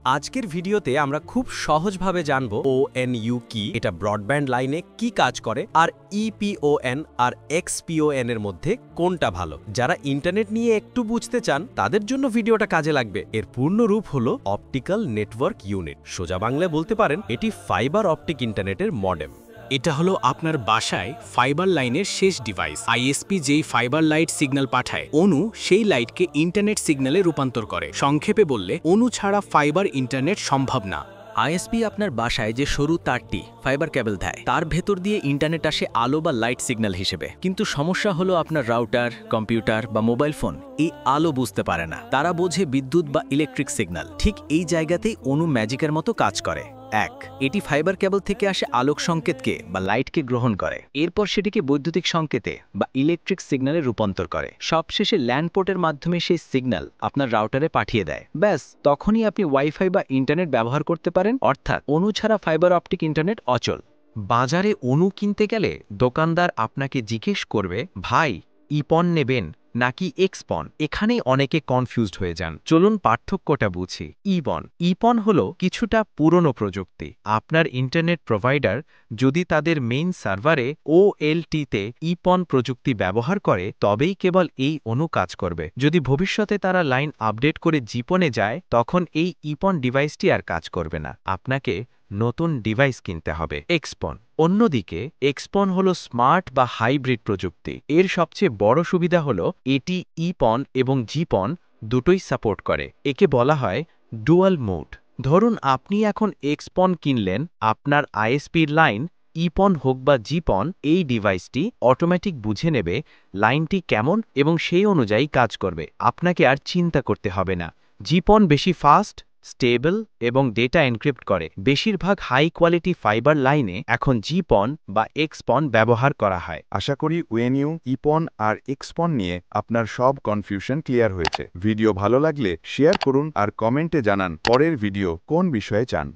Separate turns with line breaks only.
আজকের ভিডিওতে আমরা খুব সহজভাবে জানব ONU কি, এটা ব্রডব্যান্ড লাইনে কি কাজ করে, আর EPON আর XPON এর মধ্যে কোনটা ভালো। যারা ইন্টারনেট নিয়ে একটু বুঝতে চান তাদের জন্য ভিডিওটা কাজে লাগবে। এর পূর্ণ রূপ হলো অপটিক্যাল নেটওয়ার্ক ইউনিট। সোজা বাংলায় বলতে পারেন এটি ফাইবার অপটিক ইন্টারনেটের মডেম।
এটা হলো আপনার বাসায় ফাইবার লাইনের শেষ ডিভাইস। আইএসপি যেই ফাইবার লাইট সিগন্যাল পাঠায়, অনু সেই লাইটকে ইন্টারনেট সিগন্যালে রূপান্তর করে। সংক্ষেপে বললে, অনু ছাড়া ফাইবার ইন্টারনেট সম্ভব না।
আইএসপি আপনার বাসায় যে সরু তারটি ফাইবার কেবল দেয়, তার ভেতর দিয়ে ইন্টারনেট আসে আলো বা লাইট সিগন্যাল হিসেবে। কিন্তু সমস্যা হলো আপনার রাউটার, কম্পিউটার বা মোবাইল ফোন এই আলো বুঝতে পারে না। তারা বোঝে বিদ্যুৎ বা ইলেকট্রিক সিগন্যাল। ঠিক এই জায়গাতেই অনু ম্যাজিকের মতো কাজ করে। এটি ফাইবার কেবল থেকে আসে আলোক সংকেতকে বা লাইটকে গ্রহণ করে, এরপর সেটিকে বৈদ্যুতিক সংকেতে বা ইলেকট্রিক সিগন্যালে রূপান্তর করে। সবশেষে ল্যান্ড পোর্টের মাধ্যমে সেই সিগন্যাল আপনার রাউটারে পাঠিয়ে দেয়। ব্যাস, তখনই আপনি ওয়াইফাই বা ইন্টারনেট ব্যবহার করতে পারেন। অর্থাৎ অনু ছাড়া ফাইবার অপটিক ইন্টারনেট অচল।
বাজারে অনু কিনতে গেলে দোকানদার আপনাকে জিজ্ঞেস করবে, ভাই ইপন নেবেন নাকি এক্সপন? এখানেই অনেকে কনফিউজড হয়ে যান। চলুন পার্থক্যটা বুঝি। ইপন হলো কিছুটা পুরনো প্রযুক্তি। আপনার ইন্টারনেট প্রোভাইডার যদি তাদের মেইন সার্ভারে OLT-তে ইপন প্রযুক্তি ব্যবহার করে, তবেই কেবল এই অনু কাজ করবে। যদি ভবিষ্যতে তারা লাইন আপডেট করে জিপনে যায়, তখন এই ইপন ডিভাইসটি আর কাজ করবে না। আপনাকে নতুন ডিভাইস কিনতে হবে। এক্সপন অন্যদিকে এক্সপন হলো স্মার্ট বা হাইব্রিড প্রযুক্তি। এর সবচেয়ে বড় সুবিধা হলো এটি ইপন এবং জিপন দুটোই সাপোর্ট করে। একে বলা হয় ডুয়াল মোড। ধরুন আপনি এখন এক্সপন কিনলেন, আপনার আইএসপির লাইন ইপন হোক বা জিপন, এই ডিভাইসটি অটোমেটিক বুঝে নেবে লাইনটি কেমন এবং সেই অনুযায়ী কাজ করবে। আপনাকে আর চিন্তা করতে হবে না। জিপন বেশি ফাস্ট, স্টেবল এবং ডেটা এনক্রিপ্ট করে। বেশিরভাগ হাই কোয়ালিটি ফাইবার লাইনে এখন জিপন বা এক্সপন ব্যবহার করা হয়।
আশা করি ONU, ইপন আর এক্সপন নিয়ে আপনার সব কনফিউশন ক্লিয়ার হয়েছে। ভিডিও ভালো লাগলে শেয়ার করুন আর কমেন্টে জানান পরের ভিডিও কোন বিষয়ে চান।